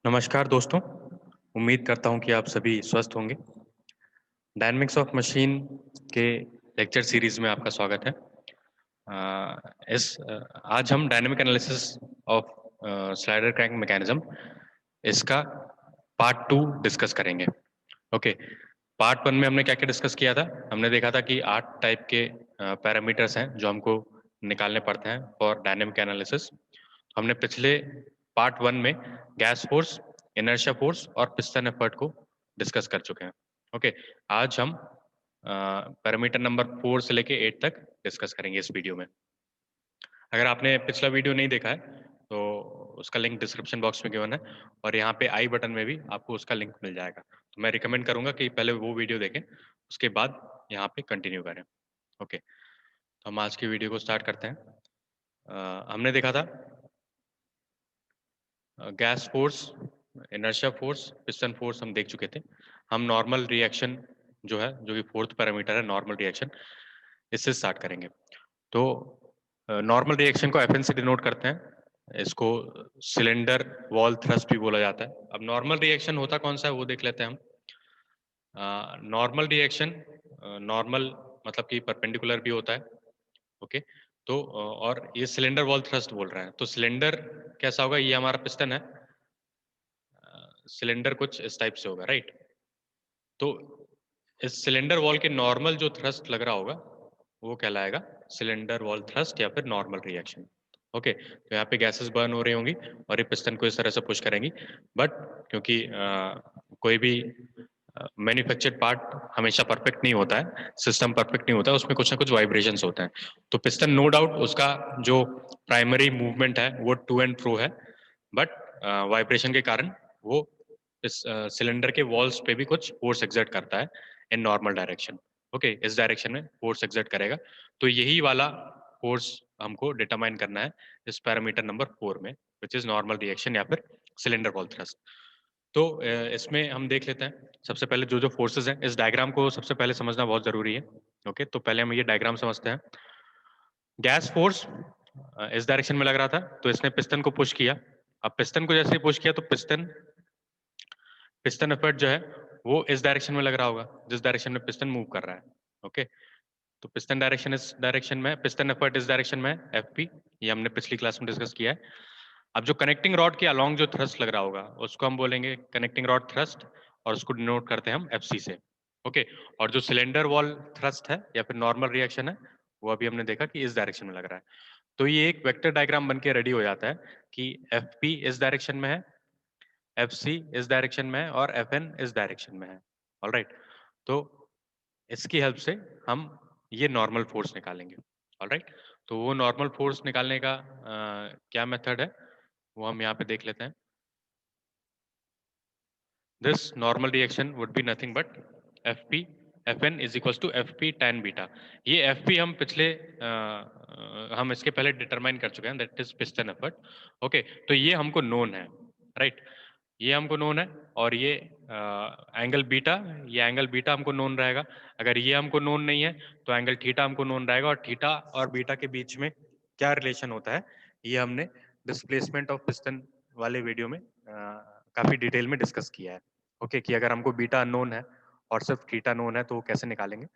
नमस्कार दोस्तों, उम्मीद करता हूँ कि आप सभी स्वस्थ होंगे। डायनामिक्स ऑफ मशीन के लेक्चर सीरीज में आपका स्वागत है। आज हम dynamic analysis of slider crank mechanism इसका पार्ट 2 डिस्कस करेंगे। ओके, पार्ट 1 में हमने क्या-क्या डिस्कस किया था? हमने देखा था कि 8 टाइप के पैरामीटर्स हैं जो हमको निकालने पड़ते हैं फॉर डायनामिक एनालिसिस। हमने पिछले पार्ट 1 में गैस फोर्स, इनर्शिया फोर्स और पिस्टन एफर्ट को डिस्कस कर चुके हैं। ओके, आज हम पैरामीटर नंबर 4 से लेके 8 तक डिस्कस करेंगे इस वीडियो में। अगर आपने पिछला वीडियो नहीं देखा है, तो उसका लिंक डिस्क्रिप्शन बॉक्स में गिवन है और यहाँ पे आई बटन में भी आपको उसका लिंक मिल जाएगा। तो मैं रिकमेंड करूँगा कि पहले वो वीडियो देखें, उसके बाद यहाँ पे कंटिन्यू करें। ओके, तो हम आज की वीडियो को स्टार्ट करते हैं। हमने देखा था gas force, inertia force, piston force हम देख चुके थे। हम नॉर्मल रिएक्शन जो है, जो कि फोर्थ पैरामीटर है नॉर्मल रिएक्शन, इससे स्टार्ट करेंगे। तो नॉर्मल रिएक्शन को एफएन से डिनोट करते हैं। इसको सिलेंडर वॉल थ्रस्ट भी बोला जाता है। अब नॉर्मल रिएक्शन होता कौन सा है वो देख लेते हैं हम। नॉर्मल रिएक्शन नॉर्मल मतलब कि परपेंडिकुलर भी होता है। ओके, तो और ये सिलेंडर वॉल थ्रस्ट बोल रहे हैं। तो सिलेंडर कैसा होगा? ये हमारा पिस्टन है। सिलेंडर कुछ इस टाइप से होगा, राइट? तो इस सिलेंडर वॉल के नॉर्मल जो थ्रस्ट लग रहा होगा वो कहलाएगा सिलेंडर वॉल थ्रस्ट या फिर नॉर्मल रिएक्शन। ओके, तो यहाँ पे गैसेस बर्न हो रही होंगी और ये पिस्टन को इस तरह से पुश करेंगी। बट क्योंकि कोई भी मैन्युफैक्चर्ड पार्ट हमेशा परफेक्ट नहीं होता है, सिस्टम परफेक्ट नहीं होता है, उसमें कुछ ना कुछ वाइब्रेशंस होते हैं। तो पिस्टन नो डाउट उसका जो प्राइमरी मूवमेंट है वो टू एंड फ्रो है, बट वाइब्रेशन के कारण वो इस सिलेंडर के वॉल्स पे भी कुछ फोर्स एक्सर्ट करता है इन नॉर्मल डायरेक्शन। ओके, इस डायरेक्शन में फोर्स एक्सर्ट करेगा। तो यही वाला फोर्स हमको डिटरमाइन करना है इस पैरामीटर नंबर 4 में, विच इज नॉर्मल रिएक्शन या फिर सिलेंडर वॉल थ्रस्ट। तो इसमें हम देख लेते हैं सबसे पहले जो जो फोर्सेस हैं। इस डायग्राम को सबसे पहले समझना बहुत जरूरी है। ओके, तो पहले हम ये डायग्राम समझते हैं। गैस फोर्स इस डायरेक्शन में लग रहा था, तो इसने पिस्टन को पुश किया। अब पिस्टन को जैसे पुश किया तो पिस्टन पिस्टन एफर्ट जो है वो इस डायरेक्शन में लग रहा होगा, जिस डायरेक्शन में पिस्टन मूव कर रहा है। ओके, तो पिस्टन डायरेक्शन इस डायरेक्शन में, पिस्टन एफर्ट इस डायरेक्शन में, एफपी, ये हमने पिछली क्लास में डिस्कस किया है। अब जो कनेक्टिंग रॉड के अलोंग जो थ्रस्ट लग रहा होगा उसको हम बोलेंगे कनेक्टिंग रॉड थ्रस्ट, और उसको डिनोट करते हैं हम एफसी से। ओके, और जो सिलेंडर वॉल थ्रस्ट है या फिर नॉर्मल रिएक्शन है, वो अभी हमने देखा कि इस डायरेक्शन में लग रहा है। तो ये एक वेक्टर डायग्राम बन के रेडी हो जाता है कि एफपी इस डायरेक्शन में है, एफसी इस डायरेक्शन में है और एफएन इस डायरेक्शन में है। ऑलराइट, तो इसकी हेल्प से हम ये नॉर्मल फोर्स निकालेंगे। ऑलराइट, तो वो नॉर्मल फोर्स निकालने का क्या मेथड है वो हम यहाँ पे देख लेते हैं। This normal reaction would be nothing but FP FN is equals to FP tan beta. ये एफपी हम हम इसके पहले डिटरमाइन कर चुके हैं, that is piston effort. Okay, तो ये हमको नोन है, राइट? ये हमको नोन है और ये एंगल बीटा, ये एंगल बीटा हमको नोन रहेगा। अगर ये हमको नोन नहीं है तो एंगल थीटा हमको नोन रहेगा। और थीटा और बीटा के बीच में क्या रिलेशन होता है ये हमने डिस्प्लेसमेंट ऑफ पिस्टन वाले वीडियो में काफी डिटेल में डिस्कस किया है। ओके, कि अगर हमको बीटा अननोन है और सिर्फ थीटा नोन है तो वो कैसे निकालेंगे।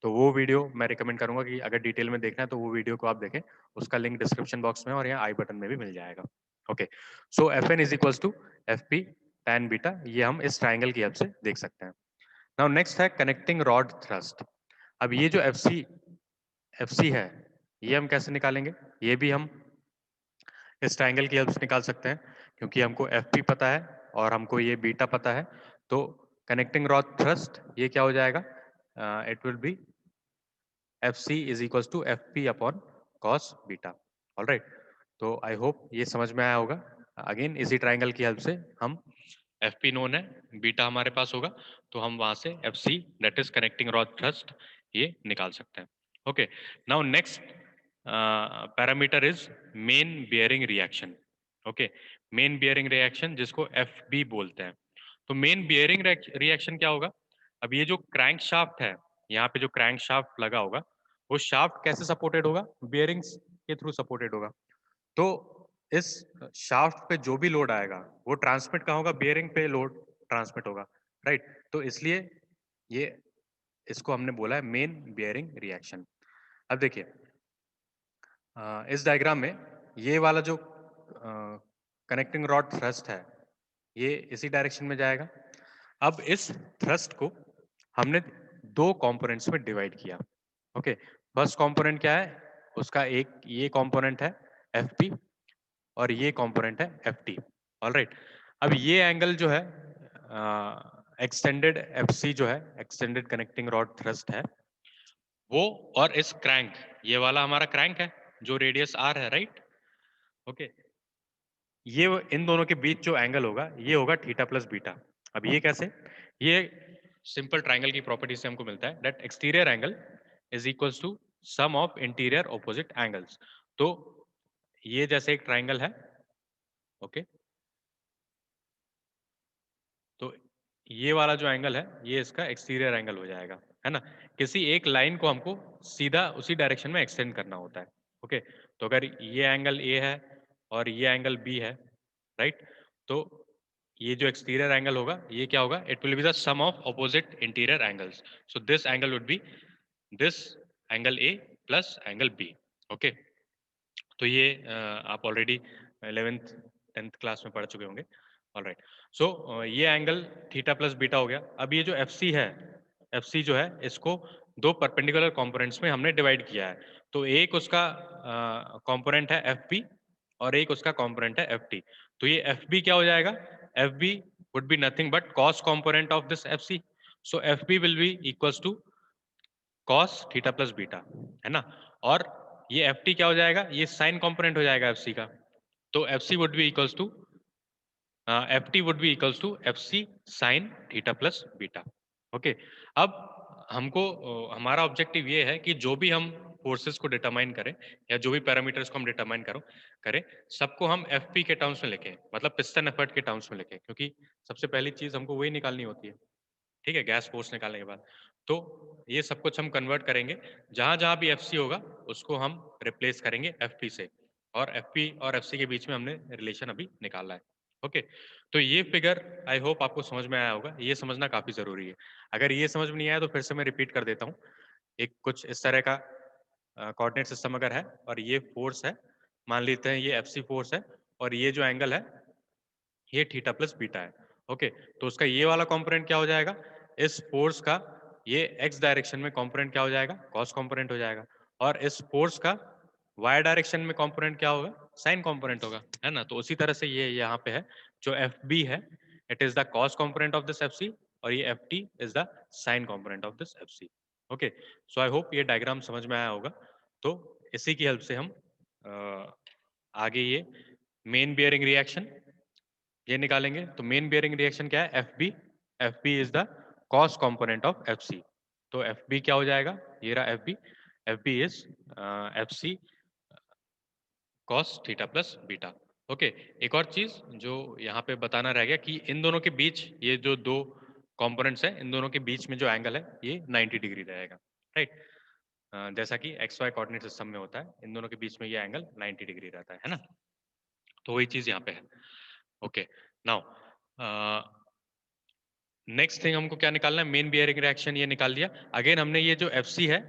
तो वो वीडियो मैं रिकमेंड करूंगा कि अगर डिटेल में देखना है तो वो वीडियो को आप देखें। उसका लिंक डिस्क्रिप्शन बॉक्स में और यहाँ आई बटन में भी मिल जाएगा। Okay, so f n is equals to f p tan beta, ये हम इस ट्राइंगल की हेल्प से देख सकते हैं। नाउ नेक्स्ट है कनेक्टिंग रॉड थ्रस्ट। अब ये जो एफ सी है ये हम कैसे निकालेंगे? ये भी हम इस ट्राइंगल की हेल्प से निकाल सकते हैं, क्योंकि हमको एफ पी पता है और हमको ये बीटा पता है। तो कनेक्टिंग रॉड थ्रस्ट ये क्या हो जाएगा? It will be f c is equals to f p upon cos beta. Alright, तो आई होप ये समझ में आया होगा। अगेन इसी ट्राइंगल की हेल्प से हम एफ पी नोन है, बीटा हमारे पास होगा, तो हम वहां से F see that is connecting rod thrust ये निकाल सकते हैं। Okay, now next parameter is main bearing reaction. Okay, main bearing reaction जिसको एफ बी बोलते हैं। तो मेन बियरिंग रिएक्शन क्या होगा? अब ये जो क्रैंक शाफ्ट है, यहाँ पे जो क्रैंक शाफ्ट लगा होगा वो शाफ्ट कैसे सपोर्टेड होगा? बियरिंग्स के थ्रू सपोर्टेड होगा। तो इस शाफ्ट पे जो भी लोड आएगा वो ट्रांसमिट कहाँ होगा, बेयरिंग पे लोड ट्रांसमिट होगा, राइट। तो इसलिए ये इसको हमने बोला है मेन बेयरिंग रिएक्शन। अब देखिए इस डायग्राम में ये वाला जो कनेक्टिंग रॉड थ्रस्ट है ये इसी डायरेक्शन में जाएगा। अब इस थ्रस्ट को हमने दो कंपोनेंट्स में डिवाइड किया। ओके, फर्स्ट कंपोनेंट क्या है, उसका एक ये कंपोनेंट है एफ और ये कंपोनेंट है एफ टी। ऑलराइट, अब ये एंगल जो है एक्सटेंडेड एफ सी जो है एक्सटेंडेड कनेक्टिंग रॉड थ्रस्ट है वो, और इस क्रैंक, ये वाला हमारा क्रैंक है जो रेडियस आर है, राइट। ओके, ये इन दोनों के बीच जो एंगल होगा ये होगा थीटा प्लस बीटा। अब ये कैसे, ये सिंपल ट्राइंगल की प्रॉपर्टी से हमको मिलता है that exterior angle is equals to sum of interior opposite angles. तो ये जैसे एक ट्राइंगल है, ओके, तो ये वाला जो एंगल है ये इसका एक्सटीरियर एंगल हो जाएगा, है ना। किसी एक लाइन को हमको सीधा उसी डायरेक्शन में एक्सटेंड करना होता है। ओके, तो अगर ये एंगल ए है और ये एंगल बी है, राइट, तो ये जो एक्सटीरियर एंगल होगा ये क्या होगा, it will be the sum of opposite interior angles. So this angle would be this angle a plus angle b. Okay, तो ये आप ऑलरेडी 11th 10th क्लास में पढ़ चुके होंगे। ऑलराइट, सो ये एंगल थीटा प्लस बीटा हो गया। अब ये जो एफ सी है, एफ सी जो है इसको दो परपेंडिकुलर कंपोनेंट्स में हमने डिवाइड किया है। तो एक उसका कंपोनेंट है एफ बी और एक उसका कंपोनेंट है एफ टी। तो ये एफ बी क्या हो जाएगा, f b would be nothing but cos component of this f c. So f b will be equals to cos theta plus beta, है ना। और ये एफ टी क्या हो जाएगा, ये साइन कंपोनेंट हो जाएगा एफ सी का। तो f c would be equals to f t would be equals to f c sine theta plus beta. Okay, अब हमको हमारा ऑब्जेक्टिव ये है कि जो भी हम फोर्सेस को डिटरमाइन करें या जो भी पैरामीटर्स को हम डिटरमाइन करें सबको हम एफ पी के टर्म्स में लिखें, मतलब पिस्टन एफर्ट के टर्म्स में लिखें, क्योंकि सबसे पहली चीज हमको वही निकालनी होती है, ठीक है, गैस फोर्स निकालने के बाद। तो ये सब कुछ हम कन्वर्ट करेंगे, जहां जहां भी एफ सी होगा उसको हम रिप्लेस करेंगे एफ पी से, और एफ पी और एफ सी के बीच में हमने रिलेशन अभी निकाला है। ओके, तो ये फिगर आई होप आपको समझ में आया होगा, ये समझना काफी जरूरी है। अगर ये समझ में नहीं आया तो फिर से मैं रिपीट कर देता हूँ। एक कुछ इस तरह का कोऑर्डिनेट सिस्टम अगर है और ये फोर्स है, मान लेते हैं ये एफ सी फोर्स है और ये जो एंगल है ये थीटा प्लस बीटा है। ओके, तो उसका ये वाला कंपोनेंट क्या हो जाएगा, इस फोर्स का ये एक्स डायरेक्शन में कंपोनेंट क्या हो जाएगा, कॉस कंपोनेंट हो जाएगा। और इस फोर्स का वाई डायरेक्शन में कंपोनेंट क्या होगा, साइन कंपोनेंट होगा, है ना। तो उसी तरह से ये यहाँ पे है जो एफ बी है, it is the cos component of this f c, और ये f t is the sine component of this f c. Okay, so I hope ये डायग्राम समझ में आया होगा। तो इसी की हेल्प से हम आगे ये मेन बियरिंग रिएक्शन ये निकालेंगे। तो मेन बियरिंग रिएक्शन क्या है, f b, f b is the cos component of f c. तो एफ बी क्या हो जाएगा, ये रहा f b, f b is f c cos theta plus beta. Okay, एक और चीज जो यहाँ पे बताना रह गया कि इन दोनों के बीच ये जो दो कंपोनेंट्स हैं इन दोनों के बीच में जो एंगल है ये 90 डिग्री रहेगा, राइट। जैसा कि एक्स वाई कोऑर्डिनेट सिस्टम में होता है, इन दोनों के बीच में ये एंगल 90 डिग्री रहता है ना। तो वही चीज यहाँ पे है। ओके, नाउ नेक्स्ट थिंग हमको क्या निकालना है, मेन बियरिंग रिएक्शन ये निकाल दिया। अगेन हमने ये जो एफ सी है,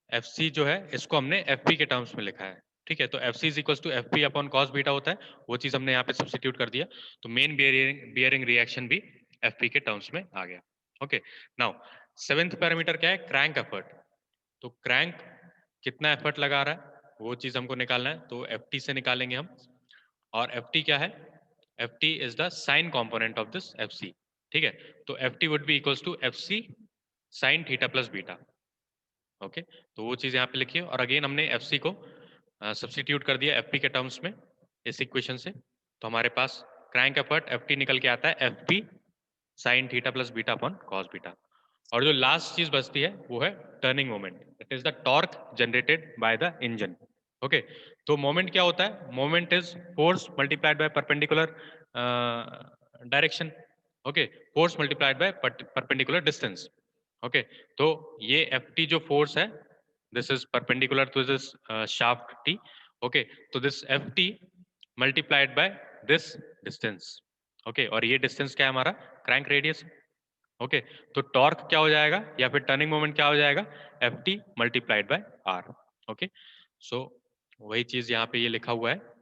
एफ सी जो है इसको हमने एफ पी के टर्म्स में लिखा है, ठीक है। तो f c is equal to f p upon cos beta होता है, वो चीज हमने यहाँ पे सब्स्टिट्यूट कर दिया। तो मेन बियरिंग रिएक्शन भी एफ पी के टर्म्स में आ गया। ओके, नाउ सेवेंथ पैरामीटर क्या है, क्रैंक एफर्ट। तो क्रैंक कितना एफर्ट लगा रहा है वो चीज हमको निकालना है, तो एफ टी से निकालेंगे हम। और एफ टी क्या है, f t is the sine component of this f c, ठीक है। तो f t would be equals to f c sine theta plus beta. Okay, तो वो चीज यहाँ पे लिखिए। और अगेन हमने एफ सी को सब्स्टिट्यूट कर दिया एफ पी के टर्म्स में इस इक्वेशन से। तो हमारे पास क्रैंक एफर्ट एफ टी निकल के आता है F P sign theta plus beta upon cos beta. और जो लास्ट चीज बचती है वो है turning moment, it is the torque generated by the engine. Okay, तो मोमेंट क्या होता है, moment is force multiplied by perpendicular direction. Okay, force multiplied by perpendicular distance. Okay, तो ये एफ टी जो फोर्स है this is perpendicular to this shaft T. Okay, तो this F T multiplied by this distance. Okay, और ये distance क्या है हमारा? Crank radius. ओके, तो टॉर्क क्या हो जाएगा या फिर टर्निंग मोमेंट क्या हो जाएगा? F T multiplied by R. Okay, so वही चीज यहाँ पे ये लिखा हुआ है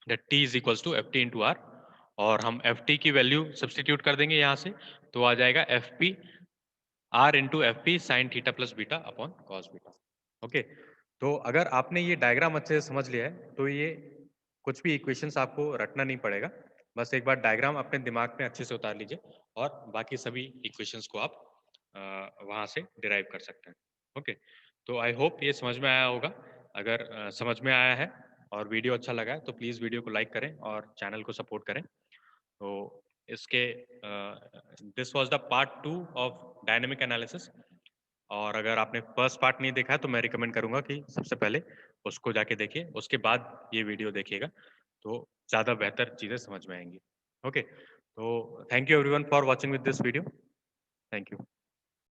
that t is equals to ft into r, और हम ft की वैल्यू सब्स्टिट्यूट कर देंगे यहाँ से, तो आ जाएगा fp r into F P sign theta plus beta upon cos beta. Okay, तो अगर आपने ये डायग्राम अच्छे से समझ लिया है तो ये कुछ भी इक्वेशंस आपको रटना नहीं पड़ेगा, बस एक बार डायग्राम अपने दिमाग में अच्छे से उतार लीजिए और बाकी सभी इक्वेशंस को आप वहां से डिराइव कर सकते हैं। ओके, तो आई होप ये समझ में आया होगा। अगर समझ में आया है और वीडियो अच्छा लगा है तो प्लीज़ वीडियो को लाइक करें और चैनल को सपोर्ट करें। तो इसके this was the part 2 of dynamic analysis, और अगर आपने फर्स्ट पार्ट नहीं देखा है तो मैं रिकमेंड करूंगा कि सबसे पहले उसको जाके देखिए, उसके बाद ये वीडियो देखिएगा तो ज़्यादा बेहतर चीज़ें समझ में आएंगी। ओके, तो thank you everyone for watching with this video. Thank you.